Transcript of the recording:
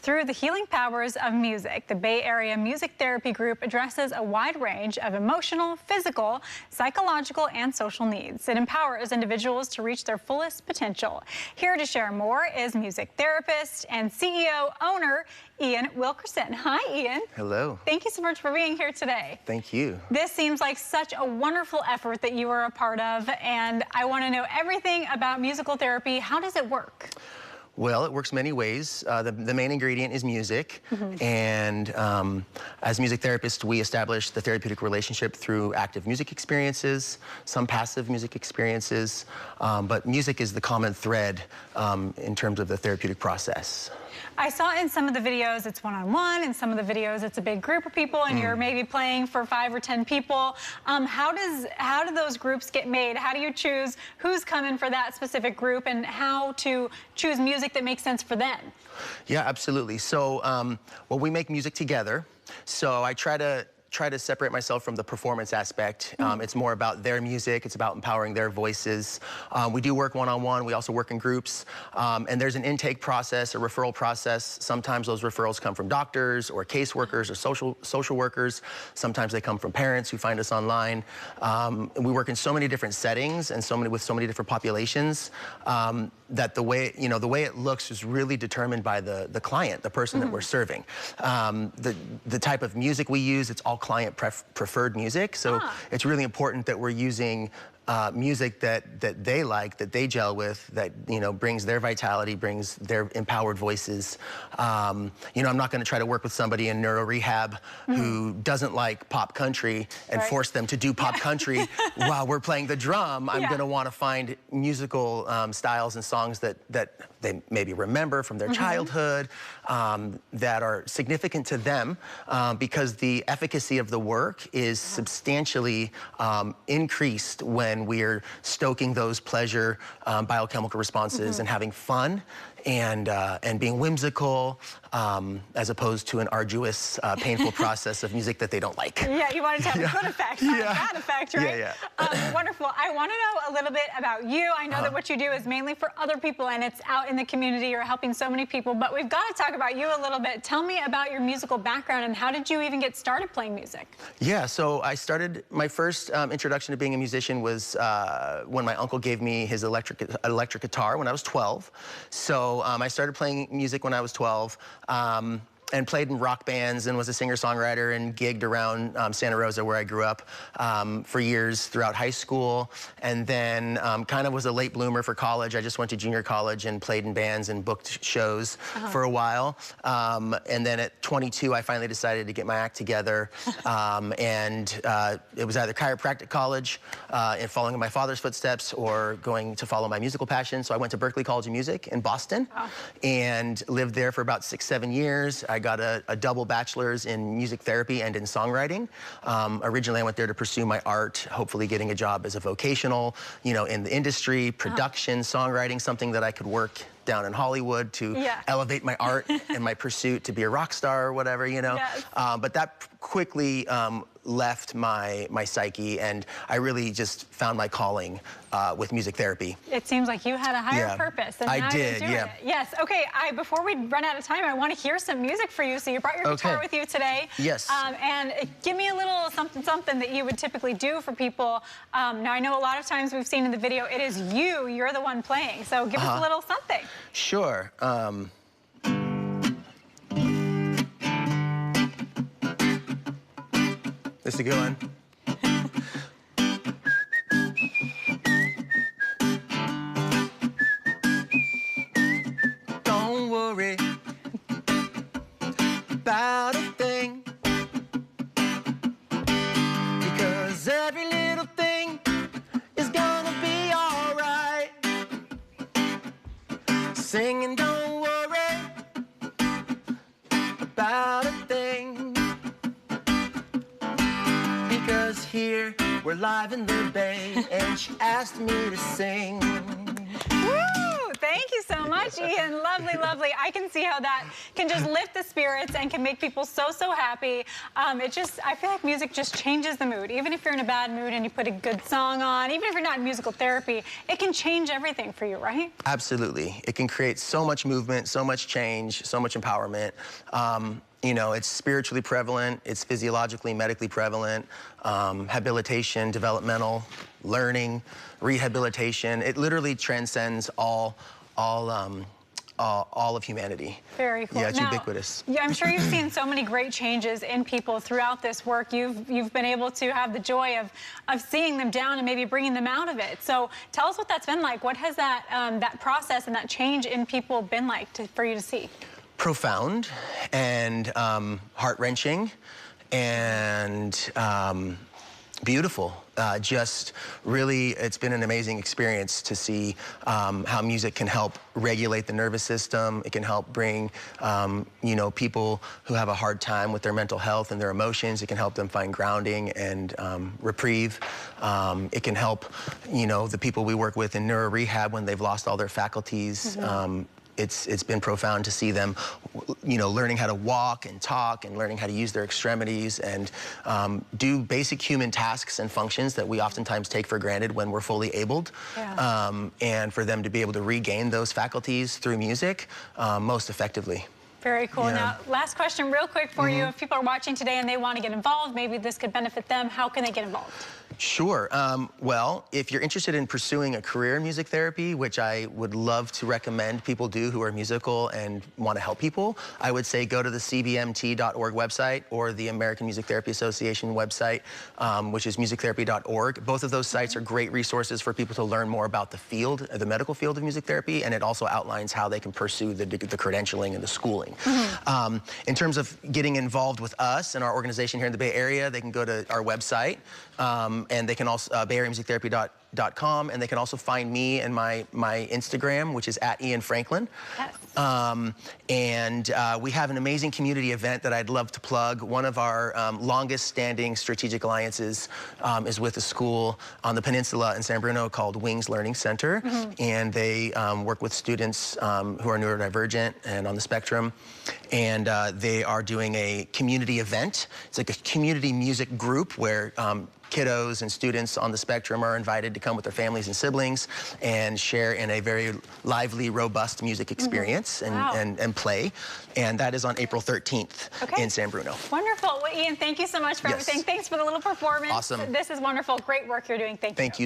Through the healing powers of music, the Bay Area Music Therapy Group addresses a wide range of emotional, physical, psychological, and social needs. It empowers individuals to reach their fullest potential. Here to share more is music therapist and CEO-owner Ian Wilkerson. Hi, Ian. Hello. Thank you so much for being here today. Thank you. This seems like such a wonderful effort that you are a part of, and I want to know everything about musical therapy. How does it work? Well, it works many ways. The main ingredient is music, and as music therapists, we establish the therapeutic relationship through active music experiences, some passive music experiences, but music is the common thread in terms of the therapeutic process. I saw in some of the videos it's one-on-one, in some of the videos it's a big group of people, and you're maybe playing for 5 or 10 people. How do those groups get made? How do you choose who's coming for that specific group, and how to choose music that makes sense for them? Yeah, absolutely. So, well, we make music together. So I try to separate myself from the performance aspect. It's more about their music. It's about empowering their voices. We do work one-on-one. We also work in groups. And there's an intake process, a referral process. Sometimes those referrals come from doctors or caseworkers or social workers. Sometimes they come from parents who find us online. We work in so many different settings and with so many different populations that the way it looks is really determined by the client, the person that we're serving. The type of music we use, it's all client preferred music, so it's really important that we're using music that they like, that they gel with, that brings their vitality, brings their empowered voices. I'm not going to try to work with somebody in neuro rehab who doesn't like pop country and force them to do pop country while we're playing the drum. I'm going to want to find musical styles and songs that they maybe remember from their childhood, that are significant to them, because the efficacy of the work is substantially increased when we're stoking those pleasure biochemical responses and having fun and being whimsical, as opposed to an arduous, painful process of music that they don't like. Yeah, you want it to have a good effect, not a bad effect, right? Yeah. Wonderful. I want to know a little bit about you. I know that what you do is mainly for other people, and it's out in the community. You're helping so many people, but we've got to talk about you a little bit. Tell me about your musical background, and how did you even get started playing music? Yeah, so I started, my first introduction to being a musician was when my uncle gave me his electric guitar when I was 12. So I started playing music when I was 12. And played in rock bands and was a singer-songwriter and gigged around Santa Rosa, where I grew up, for years throughout high school. And then kind of was a late bloomer for college. I just went to junior college and played in bands and booked shows for a while. And then at 22, I finally decided to get my act together. And it was either chiropractic college and following in my father's footsteps, or going to follow my musical passion. So I went to Berklee College of Music in Boston and lived there for about 6-7 years. I got a double bachelor's in music therapy and in songwriting. Originally, I went there to pursue my art, hopefully getting a job as a vocational, in the industry, production, songwriting, something that I could work down in Hollywood to elevate my art and my pursuit to be a rock star or whatever, But that quickly left my psyche, and I really just found my calling with music therapy. It seems like you had a higher purpose, and now you're doing it. Yes. Okay. Before we run out of time, I want to hear some music for you. So you brought your guitar with you today. Yes. And give me a little something that you would typically do for people. Now I know a lot of times we've seen in the video it is you. You're the one playing. So give us a little something. Sure. This is a good one. Don't worry about a thing, because every little thing is gonna be all right. Singing, don't worry about a thing, because here we're live in the Bay, and she asked me to sing. Woo! Thank you so much, much, Ian. Lovely, lovely. I can see how that can just lift the spirits and can make people so, so happy. I feel like music just changes the mood. Even if you're in a bad mood and you put a good song on, even if you're not in musical therapy, it can change everything for you, right? Absolutely. It can create so much movement, so much change, so much empowerment. You know, it's spiritually prevalent, it's physiologically, medically prevalent, habilitation, developmental, learning, rehabilitation. It literally transcends all of humanity. Very cool. Yeah, it's now, ubiquitous. Yeah, I'm sure you've seen so many great changes in people throughout this work. You've been able to have the joy of seeing them down and maybe bringing them out of it. So tell us what that's been like. What has that process and that change in people been like for you to see? Profound and heart-wrenching and beautiful. Just really, it's been an amazing experience to see how music can help regulate the nervous system. It can help bring, you know, people who have a hard time with their mental health and their emotions. It can help them find grounding and reprieve. It can help, you know, the people we work with in neuro rehab when they've lost all their faculties. It's been profound to see them, you know, learning how to walk and talk and learning how to use their extremities and do basic human tasks and functions that we oftentimes take for granted when we're fully abled. Yeah. And for them to be able to regain those faculties through music most effectively. Very cool. Yeah. Now, last question real quick for you. If people are watching today and they want to get involved, maybe this could benefit them, how can they get involved? Sure. Well, if you're interested in pursuing a career in music therapy, which I would love to recommend people do who are musical and want to help people, I would say go to the cbmt.org website or the American Music Therapy Association website, which is musictherapy.org. Both of those sites are great resources for people to learn more about the field, the medical field of music therapy, and it also outlines how they can pursue the credentialing and the schooling. In terms of getting involved with us and our organization here in the Bay Area, they can go to our website, and they can also, BayAreaMusicTherapy.com, and they can also find me and my Instagram, which is @IanFranklin. Yes. And we have an amazing community event that I'd love to plug. One of our longest standing strategic alliances is with a school on the peninsula in San Bruno called Wings Learning Center. And they work with students who are neurodivergent and on the spectrum. And they are doing a community event. It's like a community music group where kiddos and students on the spectrum are invited to come with their families and siblings and share in a very lively, robust music experience and play. And that is on April 13th in San Bruno. Wonderful. Well, Ian, thank you so much for everything. Thanks for the little performance. Awesome. This is wonderful. Great work you're doing. Thank you. Thank you.